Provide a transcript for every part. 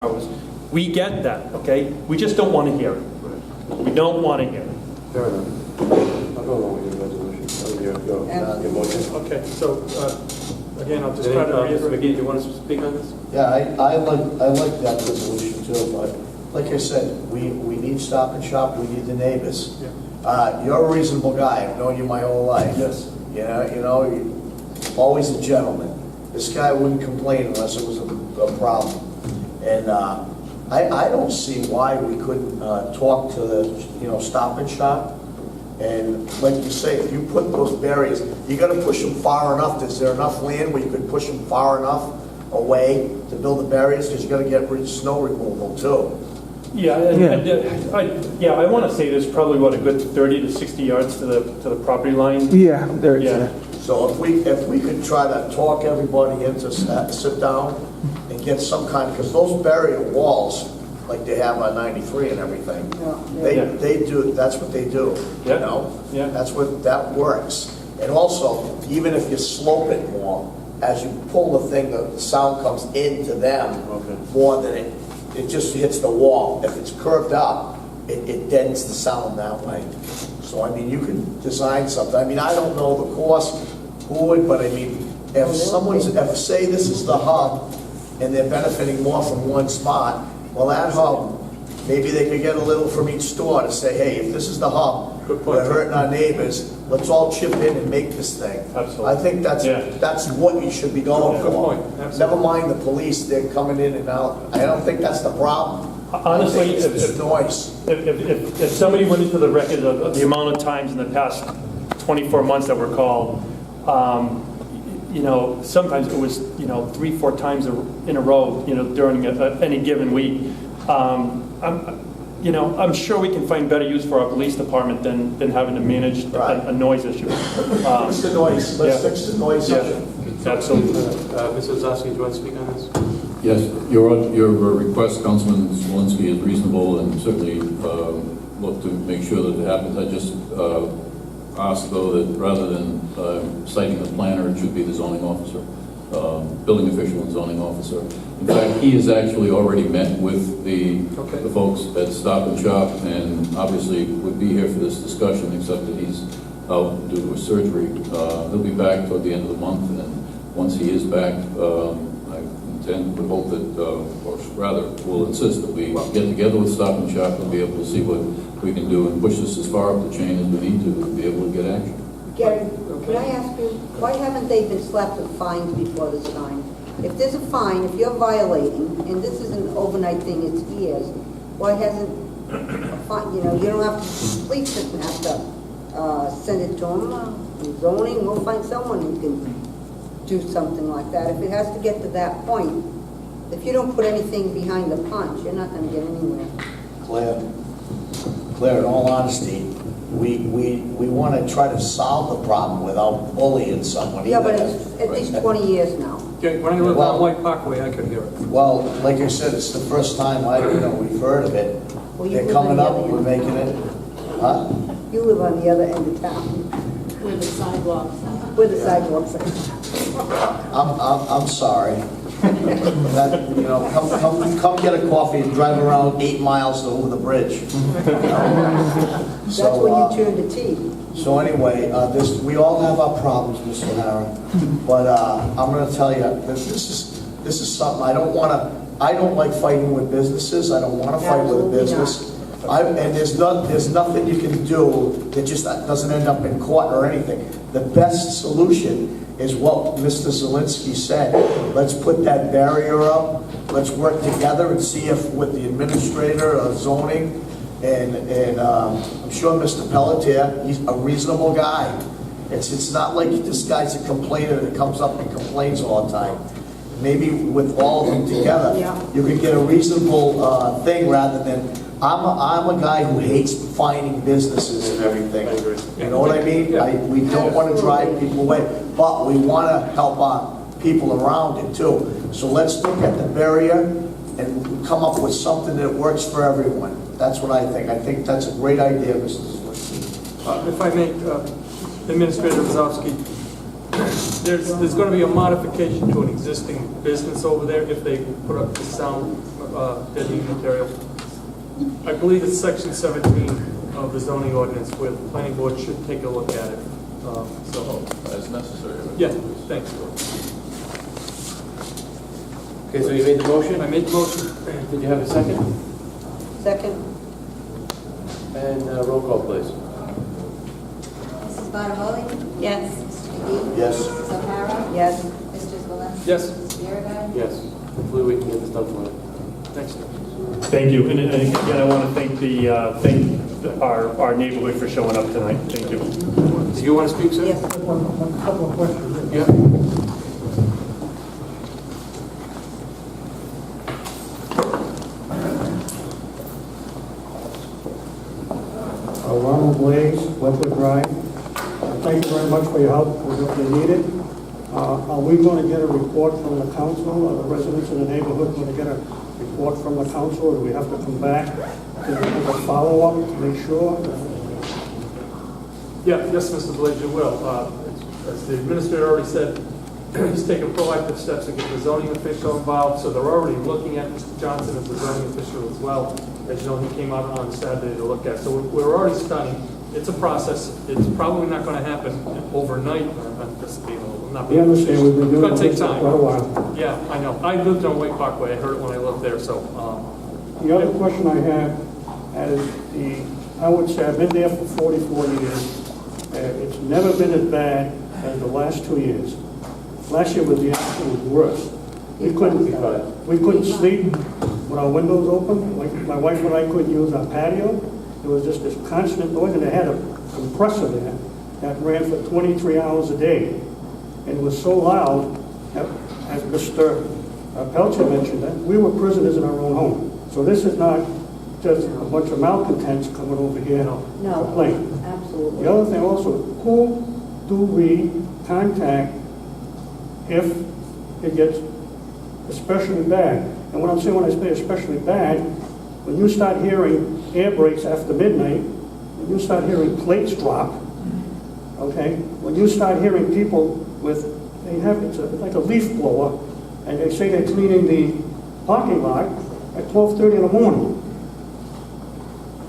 hours. We get that, okay? We just don't want to hear it. We don't want to hear it. Fair enough. I'll go along with your resolution. Your motion. Okay, so, again, I'll just try to reiterate. McGee, do you want to speak on this? Yeah, I like that resolution too, but like I said, we need Stop and Shop, we need the neighbors. You're a reasonable guy, I've known you my whole life. Yes. You know, you're always a gentleman. This guy wouldn't complain unless it was a problem. And I don't see why we couldn't talk to the, Stop and Shop. And like you say, if you put those barriers, you gotta push them far enough. Is there enough land where you could push them far enough away to build the barriers? Because you gotta get rid of snow removal too. Yeah, I want to say there's probably, what, a good 30 to 60 yards to the property line? Yeah, there is. Yeah. So if we could try to talk everybody into sit down and get some kind, because those barrier walls, like they have on 93 and everything, they do, that's what they do, you know? Yeah. That works. And also, even if you slope it more, as you pull the thing, the sound comes into them more than it just hits the wall. If it's curved up, it deadens the sound that way. So, I mean, you can design something. I mean, I don't know the cost, who would, but I mean, if say this is the hub, and they're benefiting more from one spot, well, that hub, maybe they could get a little from each store to say, hey, if this is the hub, we're hurting our neighbors, let's all chip in and make this thing. Absolutely. I think that's what you should be going for. Never mind the police, they're coming in and out. I don't think that's the problem. Honestly, it's noise. If somebody went into the record of the amount of times in the past 24 months that were called, sometimes it was, 3-4 times in a row, during any given week. I'm sure we can find better use for our police department than having to manage a noise issue. Fix the noise. Let's fix the noise issue. Absolutely. Mr. Zwolenski, do you want to speak on this? Yes, your request, Councilman Zwolenski, is reasonable and certainly look to make sure that it happens. I just ask, though, that rather than citing the planner, it should be the zoning officer, building official and zoning officer. In fact, he has actually already met with the folks at Stop and Shop, and obviously would be here for this discussion, except that he's out due to a surgery. He'll be back toward the end of the month, and once he is back, would hope that, or rather, will insist that we get together with Stop and Shop and be able to see what we can do and push this as far up the chain as we need to be able to get action. Gary, can I ask you, why haven't they been slapped with fines before this time? If there's a fine, if you're violating, and this is an overnight thing, it's years, why hasn't a fine, you don't have to, police doesn't have to send it to them, zoning, we'll find someone who can do something like that. If it has to get to that point, if you don't put anything behind the punch, you're not going to get anywhere. Claire, in all honesty, we want to try to solve the problem without bullying someone. Yeah, but it's at least 20 years now. Okay, when I lived on White Parkway, I could hear it. Well, like I said, it's the first time we've heard of it. Well, They're coming up, we're making it. Huh? You live on the other end of town. Where the sidewalks are. Where the sidewalks are. I'm sorry. Come get a coffee and drive around 8 miles over the bridge. That's when you turn to tea. So anyway, we all have our problems, Mr. Harron. But I'm going to tell you, this is something I don't like fighting with businesses. I don't want to fight with a business. And there's nothing you can do that just doesn't end up in court or anything. The best solution is what Mr. Zwolenski said. Let's put that barrier up. Let's work together and see if with the administrator of zoning and I'm sure Mr. Pelletier, he's a reasonable guy. It's not like this guy's a complainer that comes up and complains all the time. Maybe with all of them together, you could get a reasonable thing rather than, I'm a guy who hates fining businesses and everything. You know what I mean? We don't want to drive people away, but we want to help our people around it too. So let's look at the barrier and come up with something that works for everyone. That's what I think. I think that's a great idea, Mr. Zwolenski. If I may, Administrator Kozowski, there's going to be a modification to an existing business over there if they put up the sound deadening material. I believe it's section 17 of the zoning ordinance where the planning board should take a look at it. So, As necessary. yeah, thanks. Okay, so you made the motion? I made the motion. Did you have a second? Second, And roll call, please. Mrs. Vadenais? Yes. Mr. McGee? Yes. Mrs. O'Hara? yes. Mr. Zwolenski? Yes. Mr. Biragad? Yes. Hopefully we can get this done for you. Thanks. Thank you. And again, I want to thank our neighborhood for showing up tonight. Thank you. Did you want to speak, sir? Yes. One couple of questions. Yeah. Ronald Blaze, Westwood Drive. Thank you very much for your help with what you needed. Are we going to get a report from the council, or the residents in the neighborhood going to get a report from the council, or do we have to come back to have a follow-up to make sure? Yes, Mr. Blaze, you will. As the administrator already said, he's taken proactive steps to get the zoning official involved, so they're already looking at Mr. Johnson as the zoning official as well. As you know, he came out on Saturday to look at, so we're already studying. It's a process. It's probably not going to happen overnight. I'm just being a little, not We being understand we've been It's doing going to take this for time. quite a while. Yeah, I know. I lived on Wake Parkway. I heard it when I lived there, so. The other question I have, I would say I've been there for 44 years. It's never been as bad as the last 2 years. Last year was the absolute worst. We couldn't sleep with our windows open. Like my wife and I couldn't use our patio. There was just this constant noise, and they had a compressor there that ran for 23 hours a day. And it was so loud that, as Mr. Pelcher mentioned, that we were prisoners in our own home. So this is not just a bunch of malcontents coming over here to complain. Absolutely. The other thing also, who do we contact if it gets especially bad? And what I'm saying when I say especially bad, when you start hearing air brakes after midnight, when you start hearing plates drop, okay? When you start hearing people with, it's like a leaf blower, and they say they're cleaning the parking lot at 12:30 in the morning.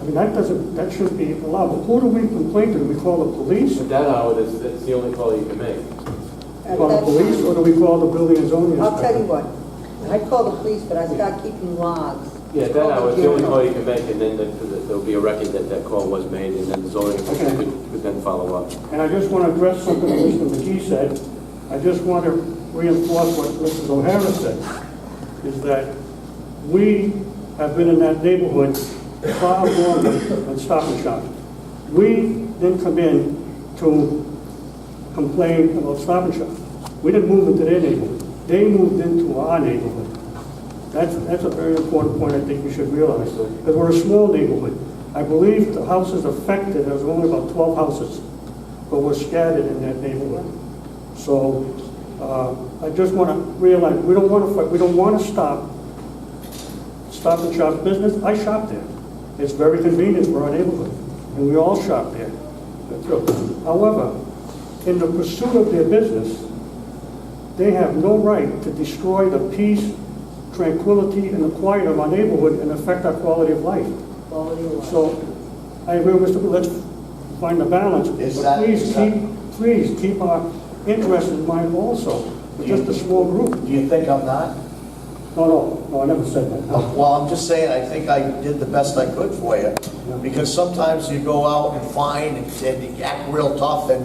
I mean, that shouldn't be allowed. But who do we complain to? Do we call the police? At that hour, that's the only call you can make. Call the police, or do we call the building and zoning inspector? I'll tell you what, I call the police, but I start keeping logs. Yeah, at that hour, it's the only call you can make, and then there'll be a record that that call was made, and then the zoning official Okay. could then follow up. And I just want to address something that Mr. McGee said. I just want to reinforce what Mrs. O'Hara said, is that we have been in that neighborhood far longer than Stop and Shop. We didn't come in to complain about Stop and Shop. We didn't move into their neighborhood. They moved into our neighborhood. That's a very important point I think you should realize, because we're a small neighborhood. I believe the houses affected, there was only about 12 houses, but we're scattered in that neighborhood. So I just want to realize, we don't want to fight, we don't want to stop and Shop business. I shop there. It's very convenient for our neighborhood, and we all shop there. That's true. However, in the pursuit of their business, they have no right to destroy the peace, tranquility, and the quiet of our neighborhood and affect our quality of life. Quality of life. So I agree with Mr. Let's find the balance. But please keep our interests in mind also. We're just a small group. Do you think I'm not? No, I never said that. Well, I'm just saying, I think I did the best I could for you. Because sometimes you go out and find and you act real tough, and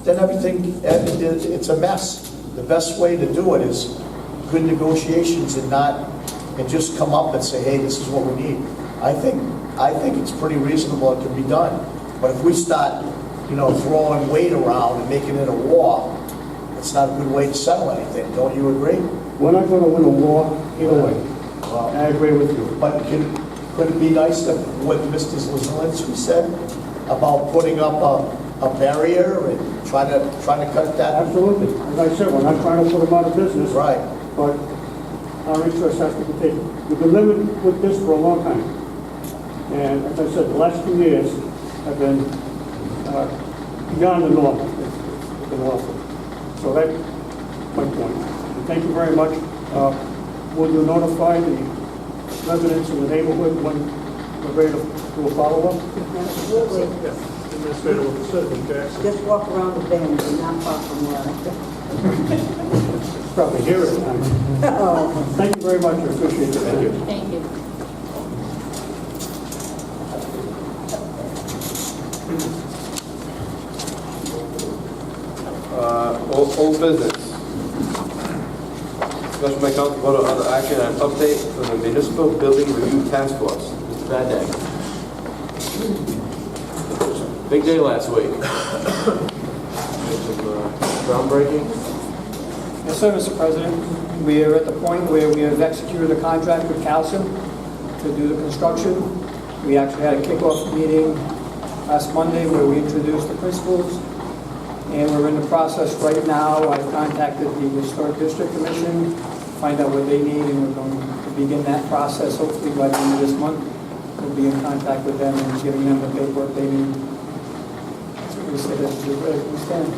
then everything, it's a mess. The best way to do it is good negotiations and just come up and say, hey, this is what we need. I think it's pretty reasonable, it can be done. But if we start, throwing weight around and making it a war, it's not a good way to settle anything. Don't you agree? We're not going to win a war either way. I agree with you. But could it be nice to, what Mr. Zwolenski said about putting up a barrier and trying to cut that? Absolutely. As I said, we're not trying to put them out of business. Right. But our interest has to be taken. We've been living with this for a long time. And as I said, the last 2 years have been beyond the normal. It's been awful. So that's my point. And thank you very much. Will you notify the residents in the neighborhood when we're ready to do a follow-up? Absolutely. Yes, the administrator will certainly, Jackson. Just walk around the bend, you're not far from where Probably hear it now. Oh, Thank you very much, I appreciate it. Thank you. Thank you. Old business. Discussion by council vote on other action on update from the Municipal Building Review Task Force. Mr. Vadenais. Big day last week. Groundbreaking. Yes, sir, Mr. President. We are at the point where we have executed a contract with Calcium to do the construction. We actually had a kickoff meeting last Monday where we introduced the principals, and we're in the process right now. I've contacted the Historic District Commission, find out what they need, and we're going to begin that process hopefully by the end of this month. We'll be in contact with them and giving them the paperwork they need. That's what we said, that's where we stand.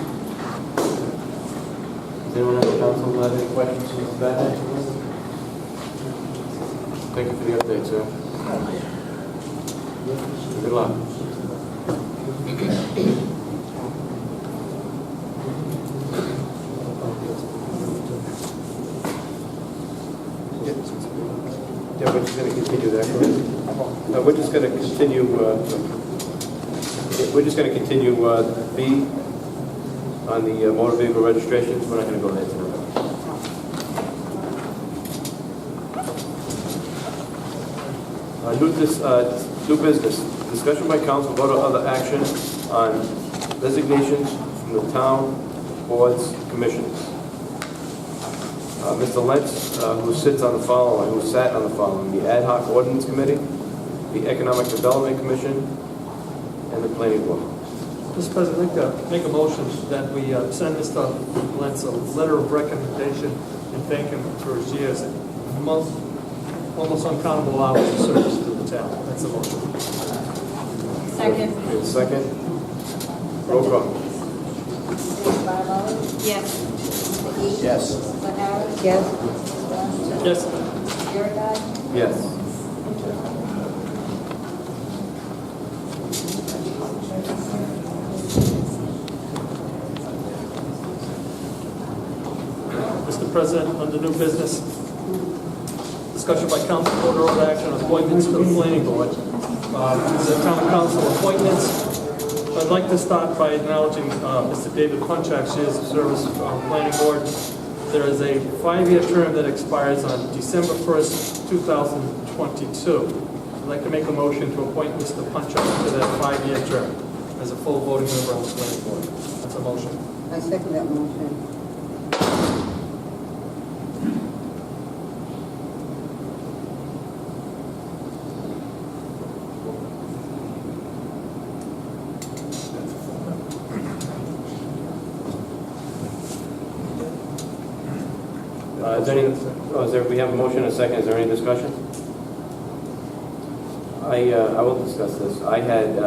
Does anyone on the council have any questions for Mr. Vadenais? Thank you for the update, sir. Good luck. Yeah, we're just going to continue that. We're just going to continue. We're just going to continue B on the motor vehicle registrations. We're not going to go there tonight. New business. Discussion by council, vote on other action on resignations from the town boards, commissions. Mr. Lentz, who sat on the following, the Ad hoc Ordinance Committee, the Economic Development Commission, and the Planning Board. Mr. President, make a motion that we send Mr. Lentz a letter of recommendation and thank him for his years, almost uncountable hours of service to the town. That's the motion. Second. Okay, second. Roll call. Mrs. Barlow? Yes. Mr. McGee? Yes. Mrs. O'Hara? yes. Mr. Zwolenski? Yes. Mr. Biragad? Yes. Mr. President, under new business, discussion by council for order of action on appointments to the planning board. The town council appointments. I'd like to start by acknowledging Mr. David Punchak's years of service on the planning board. There is a 5-year term that expires on December 1st, 2022. I'd like to make a motion to appoint Mr. Punchak to that 5-year term as a full voting member on the planning board. That's a motion. I second that motion. We have a motion and a second. Is there any discussion? I will discuss this. I had,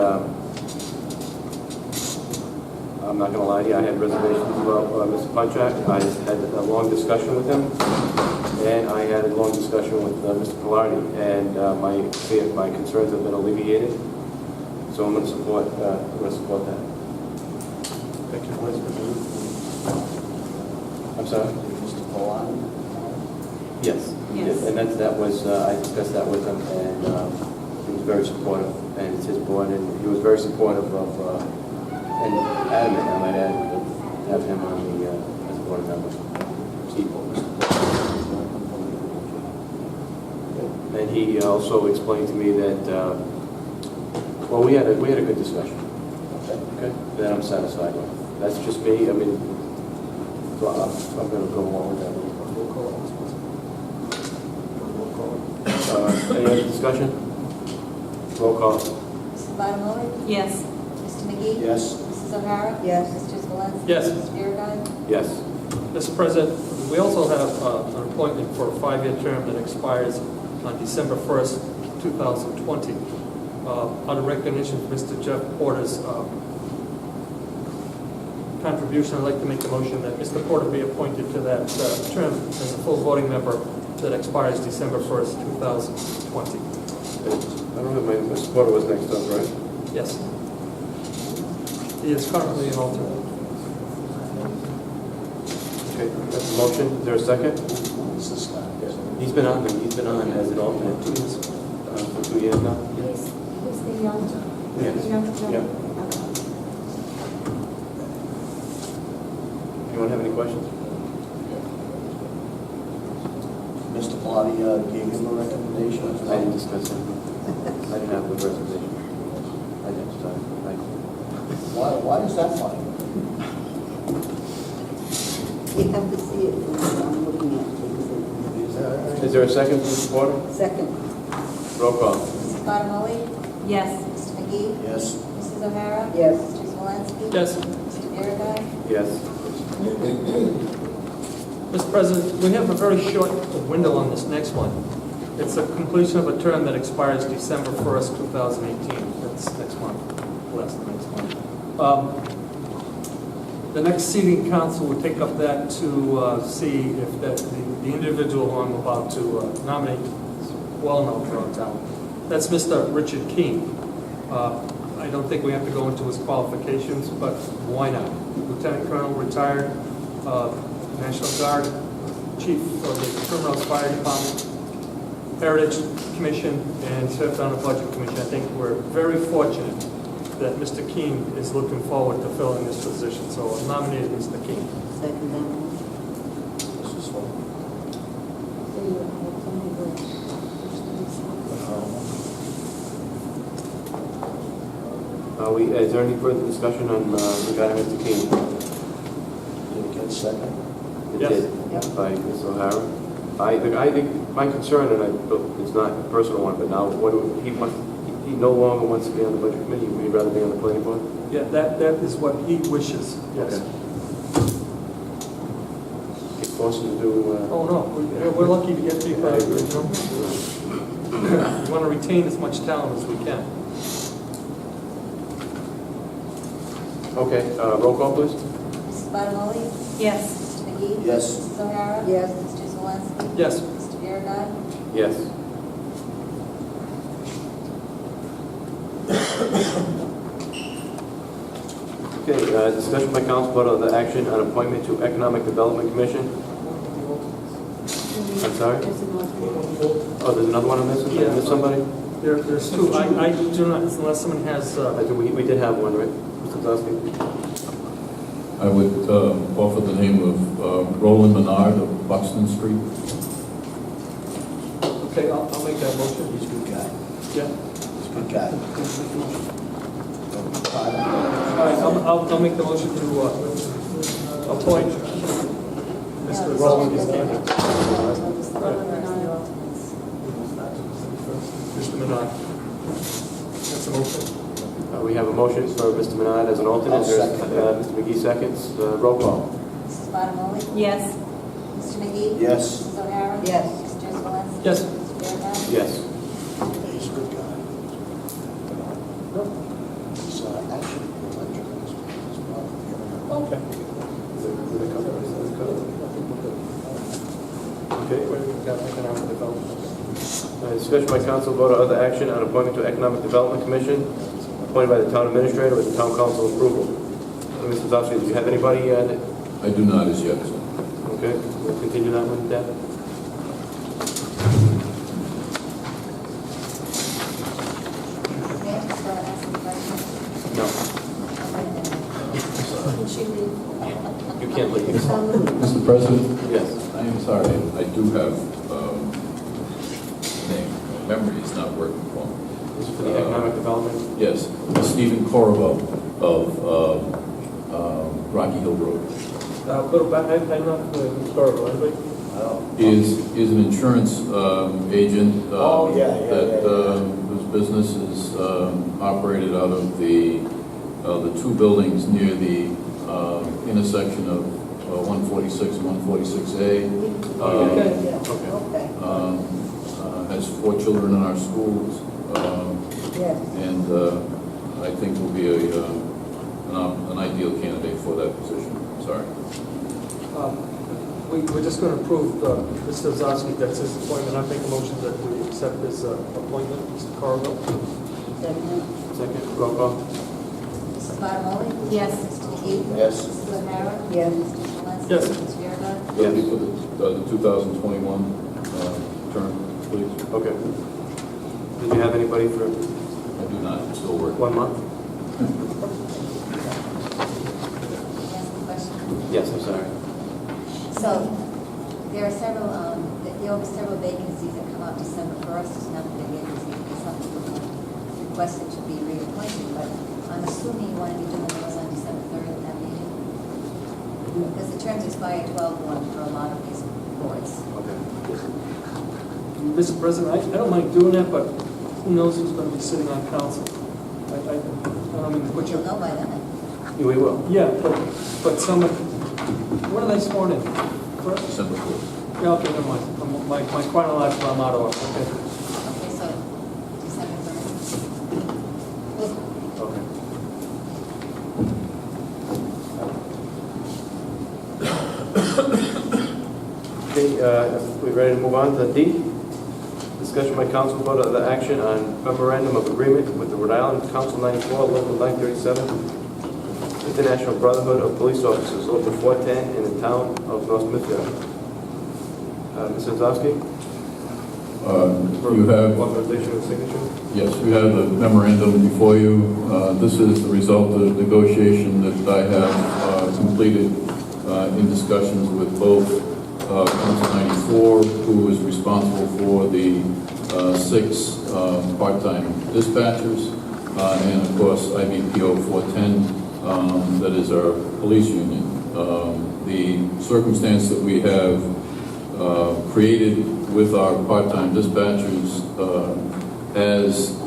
I'm not going to lie to you, I had reservations about Mr. Punchak. I had a long discussion with him, and I had a long discussion with Mr. Pilardi, and my concerns have been alleviated. So I'm going to support that. Thank you. I'm sorry. Mr. Polani? Yes. Yes. And that was, I discussed that with him, and he was very supportive, and it's his board, and he was very supportive of, and adamant, I might add, to have him on the, as a board member. And he also explained to me that, well, we had a good discussion. Okay. That I'm satisfied with. That's just me, I mean, so I'm going to go along with that. Any other discussion? Roll call. Mrs. Barlow? Yes. Mr. McGee? Yes. Mrs. O'Hara? Yes. Mr. Zwolenski? Yes. Mr. Biragad? Yes. Mr. President, we also have an appointment for a 5-year term that expires on December 1st, 2020. Out of recognition for Mr. Jeff Porter's contribution, I'd like to make the motion that Mr. Porter be appointed to that term as a full voting member that expires December 1st, 2020. I don't have Mr. Porter was next up, right? Yes. He is currently an alternate. Okay, that's a motion. Is there a second? Who's this guy? He's been on as an alternate for 2 years now. Who's the young? Yes. Young. Yeah. Anyone have any questions? Mr. Pilati gave him a recommendation. I didn't discuss it. I didn't have the presentation. I didn't start. Why is that funny? You have to see it when I'm looking at it. Is there a second, Mr. Porter? Second. Roll call. Mrs. Bottomoli? Yes. Mr. McGee? Yes. Mrs. O'Hara? Yes. Mr. Zwolenski? Yes. Mr. Biragad. Yes. Mr. President, we have a very short window on this next one. It's a completion of a term that expires December 1st, 2018. That's next month, less than next month. The next seating council will take up that to see if the individual who I'm about to nominate is well known for our town. That's Mr. Richard Keene. I don't think we have to go into his qualifications, but why not? Lieutenant Colonel, retired, National Guard, Chief of the Primrose Fire Department, Heritage Commission, and served on the Budget Commission. I think we're very fortunate that Mr. Keene is looking forward to filling this position. So I nominated Mr. Keene. Second that one. Mrs. Swope. Is there any further discussion on regarding Mr. Keene? Did it get second? It Yes. did, by Ms. O'Hara. I think my concern, and it's not a personal one, but now he no longer wants to be on the budget committee. Would he rather be on the planning board? Yeah, that is what he wishes. Yes. He forced him to do. Oh no, we're lucky to get people. I agree. We want to retain as much talent as we can. Okay, roll call, please. Mrs. Bottomoli? Yes. Mr. McGee? Yes. Mrs. O'Hara? Yes. Mr. Zwolenski? Yes. Mr. Biragad. Yes. Okay, discussion by council vote on the action on appointment to Economic Development Commission. I'm sorry? Oh, there's another one on this? Did I miss somebody? There's two. I do not, unless someone has, We did have one, right? Mr. Zwolenski? I would offer the name of Roland Menard of Buxton Street. okay, I'll make that motion. He's a good guy. Yeah. He's a good guy. All right, I'll make the motion to appoint Mr. Roland as candidate. Mr. Menard. That's a motion. We have a motion for Mr. Menard as an alternate. I'll second Mr. McGee seconds. Roll call. Mrs. Bottomoli? Yes. Mr. McGee? Yes. Mrs. O'Hara? Yes. Mr. Zwolenski? Yes. Mr. Biragad. Yes. He's a good guy. He's actually electrical. Okay. Discussion by council vote on other action on appointment to Economic Development Commission, appointed by the town administrator with the town council approval. Mr. Zowski, do you have anybody? I do not as yet, sir. Okay, we'll continue that one, Deb. May I just ask a question? No, Can she leave? you can't leave. Mr. President, Yes. I am sorry, I do have name. Memory is not working for me. This is for the economic development. Yes, Stephen Corvo of Rocky Hill Road. Little back, I'm not historical, anybody? Is an insurance agent Oh, yeah, whose business is operated out of the two buildings near the intersection of 146 and 146A. Okay. Has 4 children in our schools, Yes. and I think will be an ideal candidate for that position. Sorry. We're just going to approve Mr. Zwolenski, that's his appointment. I make a motion that we accept his appointment, Mr. Carville. Second. Second, roll call. Mrs. Bottomoli? Yes. Mr. McGee? Yes. Mrs. O'Hara? Yes. Mr. Zwolenski? Yes. Mr. Biragad? That'll be for the 2021 term, please. Okay. Did you have anybody for I do not, still work. 1 month? Ask the question. Yes, I'm sorry. So, there are several, there will be several vacancies that come out December 1st. It's not the vacancy, it's something requested to be reappointed, but I'm assuming you want to be doing those on December 3rd at that meeting? Because the terms expire 12/1 for a lot of these boards. Okay. Mr. President, I don't mind doing that, but who knows who's going to be sitting on council? I don't mean to put you... You'll know by then. We will. Yeah, but someone, when are they sworn in? First? December 4th. Yeah, okay, never mind. My chronological, I'm out of order, okay. Okay, so December 3rd. Okay. Okay, we ready to move on to D? Discussion by council vote of the action on memorandum of agreement with the Rhode Island Council 94, Local 937, International Brotherhood of Police Officers, Local 410, in the town of North Smithfield. Mr. Zwolenski? You have, Authorization of signature? yes, you have the memorandum before you. This is the result of negotiation that I have completed in discussions with both Council 94, who is responsible for the 6 part-time dispatchers, and of course IBPO 410, that is our police union. The circumstance that we have created with our part-time dispatchers has